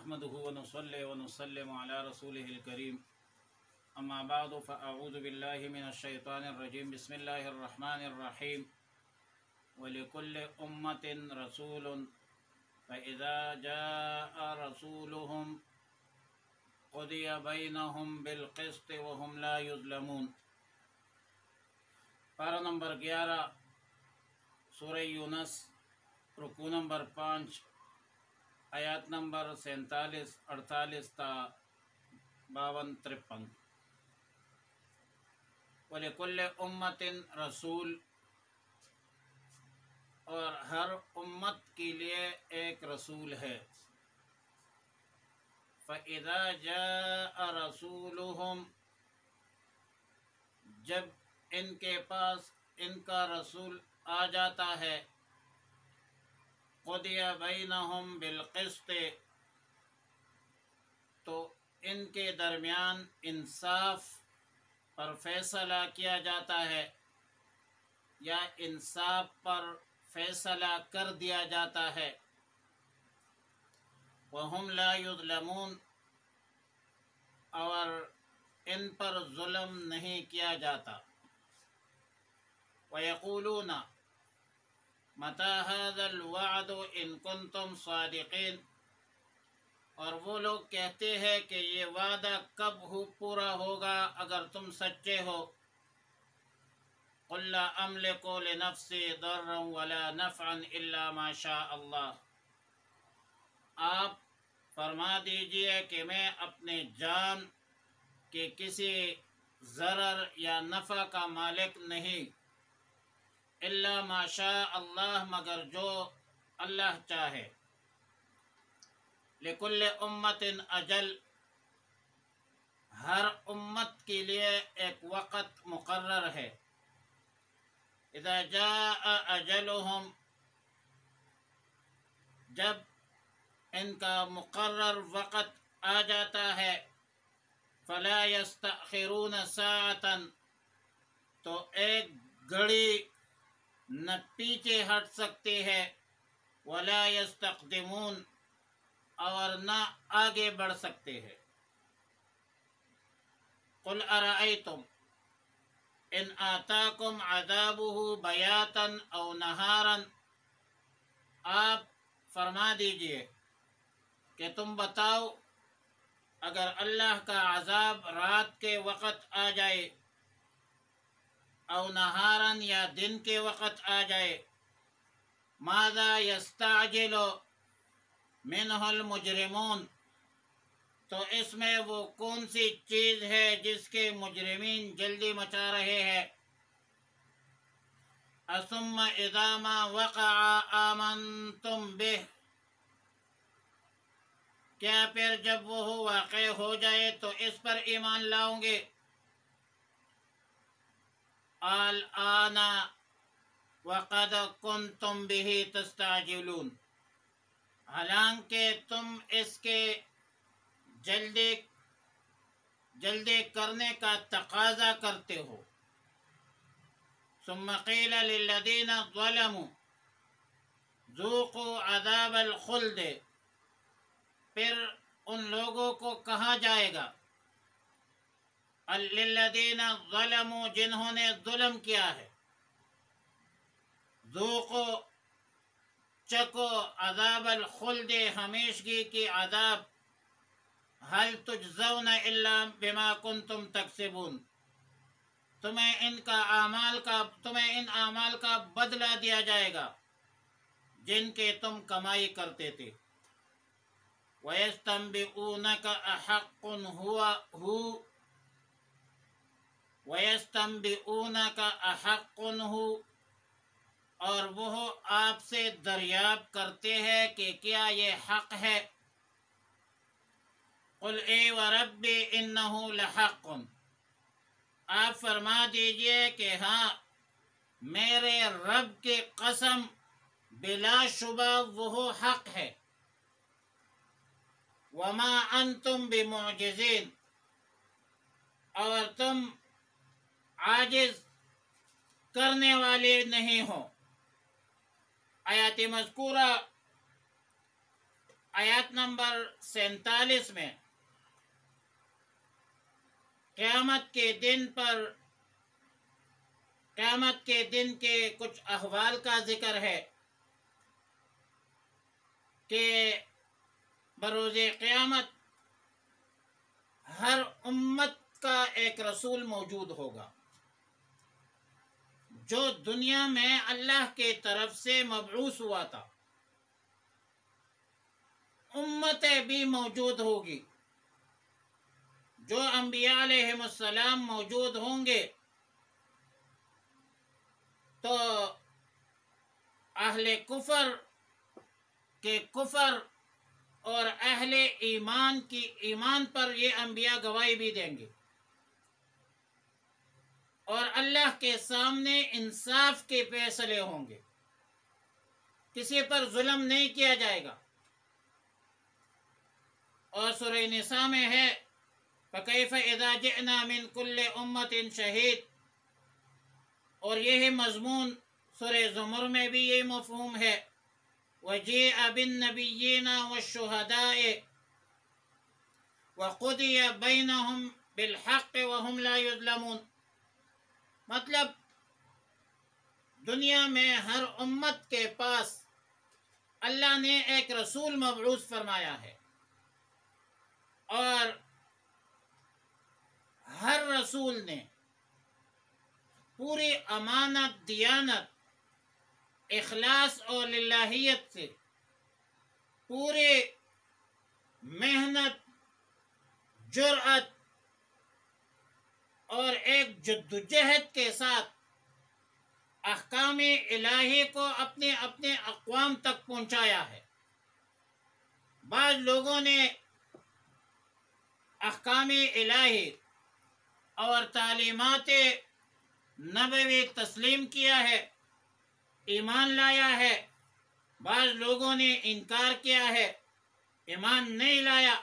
نحمده ونصلي ونسلم على رسوله الكريم أما بعد فأعوذ بالله من الشيطان الرجيم بسم الله الرحمن الرحيم ولكل أمة رسول فإذا جاء رسولهم قضي بينهم بالقسط وهم لا يظلمون۔ پارہ نمبر 11 سورہ یونس، رکوع نمبر 5، آیات نمبر 47، 48 تا 52، 53۔ وَلِكُلِّ أُمَّةٍ رسول، اور ہر امت کے لیے ایک رسول ہے۔ فَإِذَا جَاءَ رَسُولُهُمْ، جب ان کے پاس ان کا رسول آ جاتا ہے، قُضِيَ بَيْنَهُمْ بِالْقِسْطِ، تو ان کے درمیان انصاف پر فیصلہ کیا جاتا ہے یا انصاف پر فیصلہ کر دیا جاتا ہے۔ وَهُمْ لَا يُظْلَمُونَ، اور ان پر ظلم نہیں کیا جاتا۔ وَيَقُولُونَ مَتَى هَذَا الْوَعْدُ إِن كُنتُمْ صَادِقِينَ، اور وہ لوگ کہتے ہیں کہ یہ وعدہ کب پورا ہوگا اگر تم سچے ہو۔ قُل لَّا أَمْلِكُ لِنَفْسِي ضَرًّا وَلَا نَفْعًا إِلَّا مَا شَاءَ اللَّهُ، آپ فرما دیجئے کہ میں اپنے جان کے کسی ضرر یا نفع کا مالک نہیں، الا ما شاء اللہ، مگر جو اللہ چاہے۔ لکل امت اجل، ہر امت کے لیے ایک وقت مقرر ہے۔ اذا جاء اجلهم، جب ان کا مقرر وقت آ جاتا ہے، فلا يستأخرون ساعة، تو ایک گھڑی نہ پیچھے ہٹ سکتے ہیں، ولا يستقدمون، اور نہ آگے بڑھ سکتے ہیں۔ قل ارأيتم ان آتاكم عذابه بياتا او نهارا، آپ فرما دیجئے کہ تم بتاؤ، اگر اللہ کا عذاب رات کے وقت آ جائے، او نہارن، یا دن کے وقت آ جائے، ماذا یستعجل منہ المجرمون، تو اس میں وہ کون سی چیز ہے جس کے مجرمین جلدی مچا رہے ہیں۔ اثم اذا ما وقع آمنتم بہ، کیا پھر جب وہ واقع ہو جائے تو اس پر ایمان لاؤ گے۔ الآن وقد کنتم بہ تستعجلون، حالانکہ تم اس کے جلدی کرنے کا تقاضا کرتے ہو۔ ثم قیل للذین ظلموا ذوقوا عذاب الخلد، پھر ان لوگوں کو کہا جائے گا، للذین ظلموا، جنہوں نے ظلم کیا ہے، ذوقوا، چکو، عذاب الخلد، ہمیشگی کی عذاب، هل تجزون الا بما کنتم تکسبون، تمہیں ان اعمال کا بدلہ دیا جائے گا جن کے تم کمائی کرتے تھے۔ وَيَسْتَنبِئُونَكَ أَحَقٌّ هُوَ وَيَسْتَنبِئُونَكَ أَحَقٌّ هُوَ، اور وہ آپ سے دریافت کرتے ہیں کہ کیا یہ حق ہے۔ قُلْ اے وَرَبِّ إِنَّهُ لَحَقٌّ، آپ فرما دیجئے کہ ہاں، میرے رب کی قسم، بلا شبہ وہ حق ہے۔ وَمَا أَنْتُمْ بِمُعْجِزِينَ، اور تم عاجز کرنے والے نہیں ہو۔ آیات مذکورہ آیات نمبر 47 میں قیامت کے دن کے کچھ احوال کا ذکر ہے کہ بروز قیامت ہر امت کا ایک رسول موجود ہوگا جو دنیا میں اللہ کے طرف سے مبعوث ہوا تھا. امتیں بھی موجود ہوگی. جو انبیاء علیہم السلام موجود ہوں گے تو اہل کفر کے کفر اور اہل ایمان کی ایمان پر یہ انبیاء گواہی بھی دیں گے، اور اللہ کے سامنے انصاف کے فیصلے ہوں گے، کسی پر ظلم نہیں کیا جائے گا. اور سورہ نساء میں ہے فَكَيْفَ إِذَا جِئْنَا مِنْ كُلِّ أُمَّةٍ شَهِيدٍ، اور یہ مضمون سورہ زمر میں بھی یہ مفہوم ہے وَجِيءَ بِالنَّبِيِّينَ وَالشُّهَدَاءِ وَقُضِيَ بَيْنَهُمْ بِالْحَقِّ وَهُمْ لَا يُظْلَمُونَ. مطلب دنیا میں ہر امت کے پاس اللہ نے ایک رسول مبعوث فرمایا ہے، اور ہر رسول نے پوری امانت، دیانت، اخلاص اور للہیت سے پوری محنت، جرأت اور ایک جدوجہد کے ساتھ احکام الہی کو اپنے اپنے اقوام تک پہنچایا ہے. بعض لوگوں نے احکام الہی اور تعلیمات نبوی تسلیم کیا ہے، ایمان لایا ہے. بعض لوگوں نے انکار کیا ہے، ایمان نہیں لایا.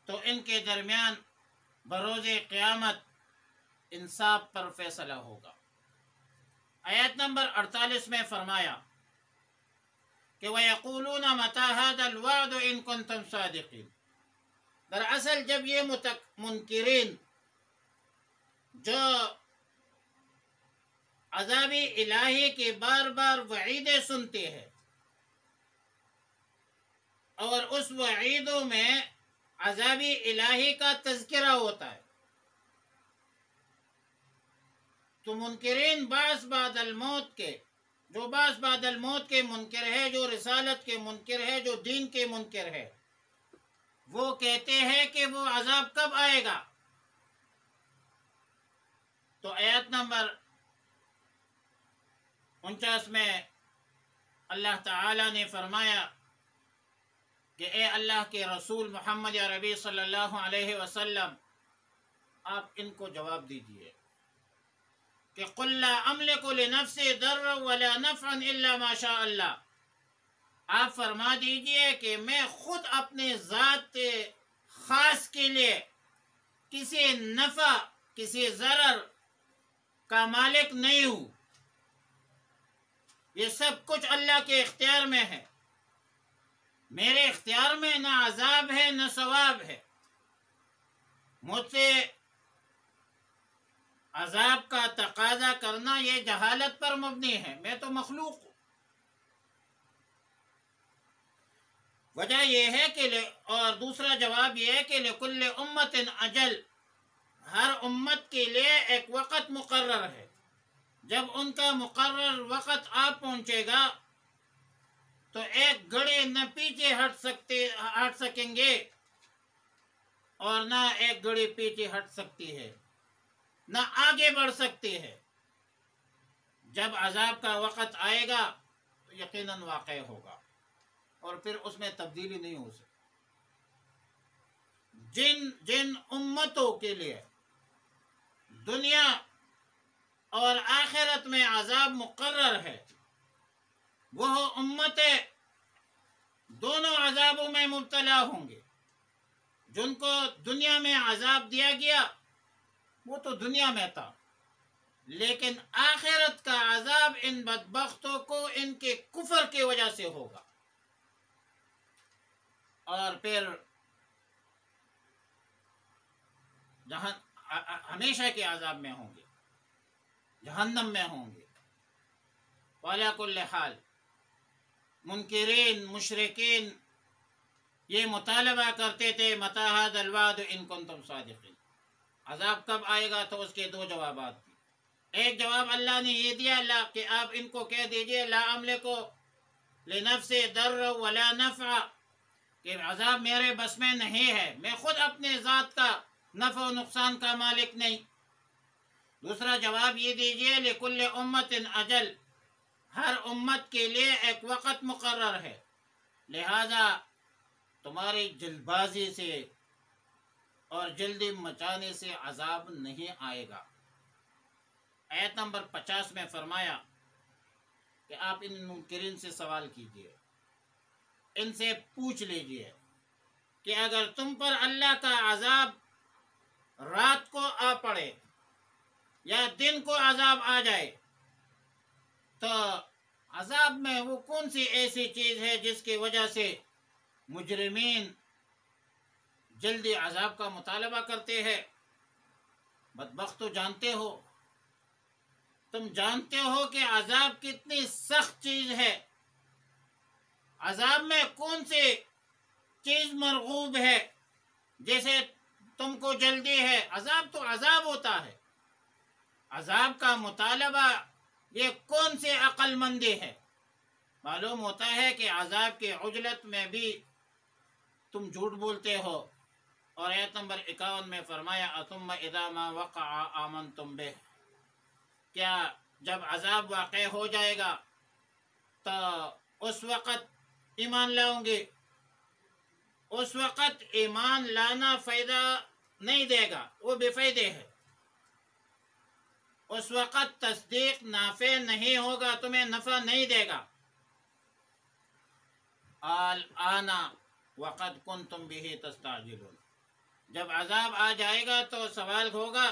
تو ان کے درمیان بروز قیامت انصاف پر فیصلہ ہوگا. آیت نمبر 48 میں فرمایا کہ وَيَقُولُونَ مَتَى هَذَا الْوَعْدُ إِن كُنتُمْ صَادِقِينَ. دراصل جب یہ منکرین جو عذاب الہی کی بار بار وعیدیں سنتے ہیں اور اس وعیدوں میں عذاب الہی کا تذکرہ ہوتا ہے، تو منکرین بعض بعد الموت کے منکر ہے، جو رسالت کے منکر ہے، جو دین کے منکر ہے، وہ کہتے ہیں کہ وہ عذاب کب آئے گا. تو آیت نمبر 49 میں اللہ تعالی نے فرمایا کہ اے اللہ کے رسول محمد عربی صلی اللہ علیہ وسلم، آپ ان کو جواب دیجئے کہ قُلْ لَا أَمْلِكُ لِنَفْسِي ضَرًّا وَلَا نَفْعًا إِلَّا مَا شَاءَ اللَّهُ. آپ فرما دیجئے کہ میں خود اپنے ذات خاص کے لیے کسی نفع، کسی ضرر کا مالک نہیں ہوں. یہ سب کچھ اللہ کے اختیار میں ہے. میرے اختیار میں نہ عذاب ہے نہ ثواب ہے. مجھ سے عذاب کا تقاضا کرنا یہ جہالت پر مبنی ہے. میں تو مخلوق ہوں. وجہ یہ ہے کہ اور دوسرا جواب یہ ہے کہ لِكُلِّ أُمَّةٍ أَجَلٌ، ہر امت کے لیے ایک وقت مقرر ہے. جب ان کا مقرر وقت آ پہنچے گا تو ایک گھڑی نہ پیچھے ہٹ سکیں گے اور نہ ایک گھڑی پیچھے ہٹ سکتی ہے، نہ آگے بڑھ سکتی ہے. جب عذاب کا وقت آئے گا تو یقیناً واقع ہوگا اور پھر اس میں تبدیلی نہیں ہو سکتی. جن امتوں کے لیے دنیا اور آخرت میں عذاب مقرر ہے، وہ امتیں دونوں عذابوں میں مبتلا ہوں گے. جن کو دنیا میں عذاب دیا گیا وہ تو دنیا میں تھا، لیکن آخرت کا عذاب ان بدبختوں کو ان کے کفر کی وجہ سے ہوگا. اور پھر جہاں ہمیشہ کے عذاب میں ہوں گے، جہنم میں ہوں گے۔ وعلی کل حال منکرین مشرکین یہ مطالبہ کرتے تھے متی ھذا الوعد ان کنتم صادقین، عذاب کب آئے گا؟ تو اس کے دو جوابات تھے۔ ایک جواب اللہ نے یہ دیا کہ آپ ان کو کہہ دیجئے لا املک لنفسی ضر ولا نفع، کہ عذاب میرے بس میں نہیں ہے، میں خود اپنے ذات کا نفع و نقصان کا مالک نہیں۔ دوسرا جواب یہ دیجئے لکل امت اجل، ہر امت کے لیے ایک وقت مقرر ہے، لہذا تمہاری جلد بازی سے اور جلدی مچانے سے عذاب نہیں آئے گا۔ آیت نمبر 50 میں فرمایا کہ آپ ان منکرین سے سوال کیجئے، ان سے پوچھ لیجئے کہ اگر تم پر اللہ کا عذاب رات کو آ پڑے یا دن کو عذاب آ جائے تو عذاب میں وہ کون سی ایسی چیز ہے جس کی وجہ سے مجرمین جلدی عذاب کا مطالبہ کرتے ہیں؟ بدبختو جانتے ہو، تم جانتے ہو کہ عذاب کتنی سخت چیز ہے، عذاب میں کون سی چیز مرغوب ہے جیسے تم کو جلدی ہے؟ عذاب تو عذاب ہوتا ہے، عذاب کا مطالبہ یہ کون سی عقل مندی ہے؟ معلوم ہوتا ہے کہ عذاب کی عجلت میں بھی تم جھوٹ بولتے ہو۔ اور آیت نمبر 51 میں فرمایا ثم اذا ما وقع آمنتم بہ، کیا جب عذاب واقع ہو جائے گا تو اس وقت ایمان لاؤں گے؟ اس وقت ایمان لانا فائدہ نہیں دے گا، وہ بے فائدے ہے۔ اس وقت تصدیق نافع نہیں ہوگا، تمہیں نفع نہیں دے گا۔ الآن وقد کنتم بہ تستعجلون، جب عذاب آ جائے گا تو سوال ہوگا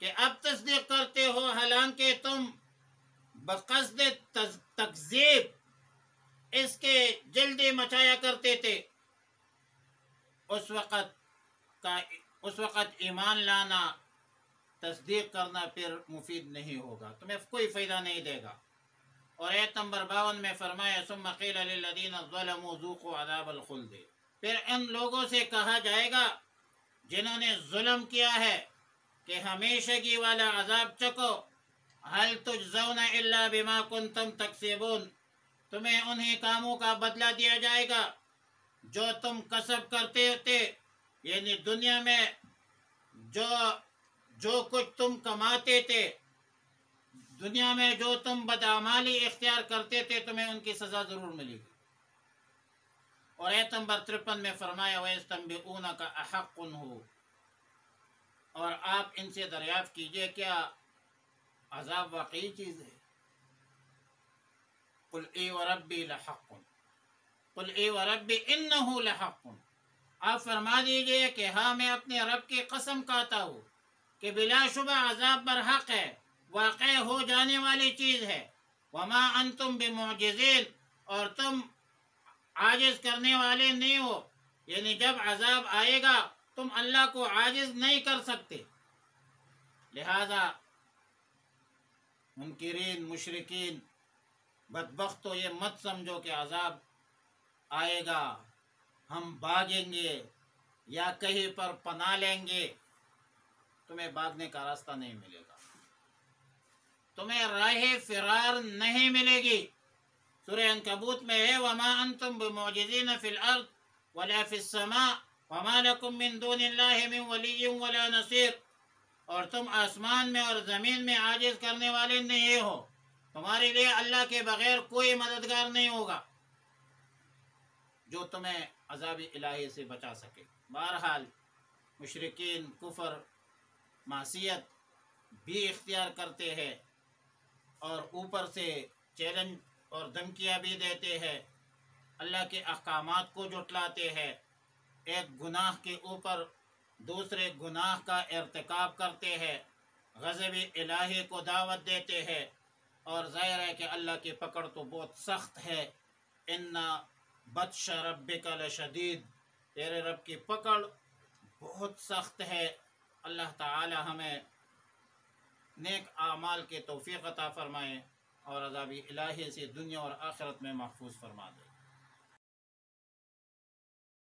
کہ اب تصدیق کرتے ہو حالانکہ تم بقصد تکذیب اس کے جلدی مچایا کرتے تھے۔ اس وقت ایمان لانا، تصدیق کرنا پھر مفید نہیں ہوگا، تمہیں کوئی فائدہ نہیں دے گا۔ اور آیت نمبر 52 میں فرمایا ثم قیل للذین ظلموا ذوقوا عذاب الخلد، پھر ان لوگوں سے کہا جائے گا جنہوں نے ظلم کیا ہے کہ ہمیشگی والا عذاب چکو، هل تجزون الا بما کنتم تکسبون، تمہیں انہی کاموں کا بدلہ دیا جائے گا جو تم کسب کرتے تھے، یعنی دنیا میں جو کچھ تم کماتے تھے، دنیا میں جو تم بدعمالی اختیار کرتے تھے، تمہیں ان کی سزا ضرور ملے گی۔ اور آیت نمبر 53 میں فرمایا وَيَسْتَنْبِئُونَكَ أَحَقٌّ هُوَ، اور آپ ان سے دریافت کیجئے کیا عذاب واقعی چیز ہے؟ قُلْ اِي وَرَبِّي لَحَقٌّ، قُلْ اِي وَرَبِّي إِنَّهُ لَحَقٌّ، آپ فرما دیجئے کہ ہاں میں اپنے رب کی قسم کھاتا ہوں کہ بلا شبہ عذاب برحق ہے، واقع ہو جانے والی چیز ہے۔ وما انتم بمعجزین، اور تم عاجز کرنے والے نہیں ہو، یعنی جب عذاب آئے گا تم اللہ کو عاجز نہیں کر سکتے۔ لہذا منکرین مشرکین بدبختو یہ مت سمجھو کہ عذاب آئے گا ہم بھاگیں گے یا کہیں پر پناہ لیں گے، تمہیں بھاگنے کا راستہ نہیں ملے گا، تمہیں راہ فرار نہیں ملے گی۔ سورہ عنکبوت میں ہے وَمَا أَنْتُمْ بِمُعْجِزِينَ فِي الْأَرْضِ وَلَا فِي السَّمَاءِ وَمَا لَكُمْ مِنْ دُونِ اللَّهِ مِنْ وَلِيٍّ وَلَا نَصِيرٍ، اور تم آسمان میں اور زمین میں عاجز کرنے والے نہیں ہو، تمہارے لیے اللہ کے بغیر کوئی مددگار نہیں ہوگا جو تمہیں عذاب الہی سے بچا سکے۔ بہرحال مشرکین کفر معصیت بھی اختیار کرتے ہیں اور اوپر سے چیلنج اور دھمکیاں بھی دیتے ہیں، اللہ کے احکامات کو جھٹلاتے ہیں، ایک گناہ کے اوپر دوسرے گناہ کا ارتکاب کرتے ہیں، غضب الہی کو دعوت دیتے ہیں، اور ظاہر ہے کہ اللہ کی پکڑ تو بہت سخت ہے۔ ان بطش ربک لشدید، تیرے رب کی پکڑ بہت سخت ہے۔ اللہ تعالی ہمیں نیک اعمال کے توفیق عطا فرمائے اور عذاب الہی سے دنیا اور آخرت میں محفوظ فرما دے۔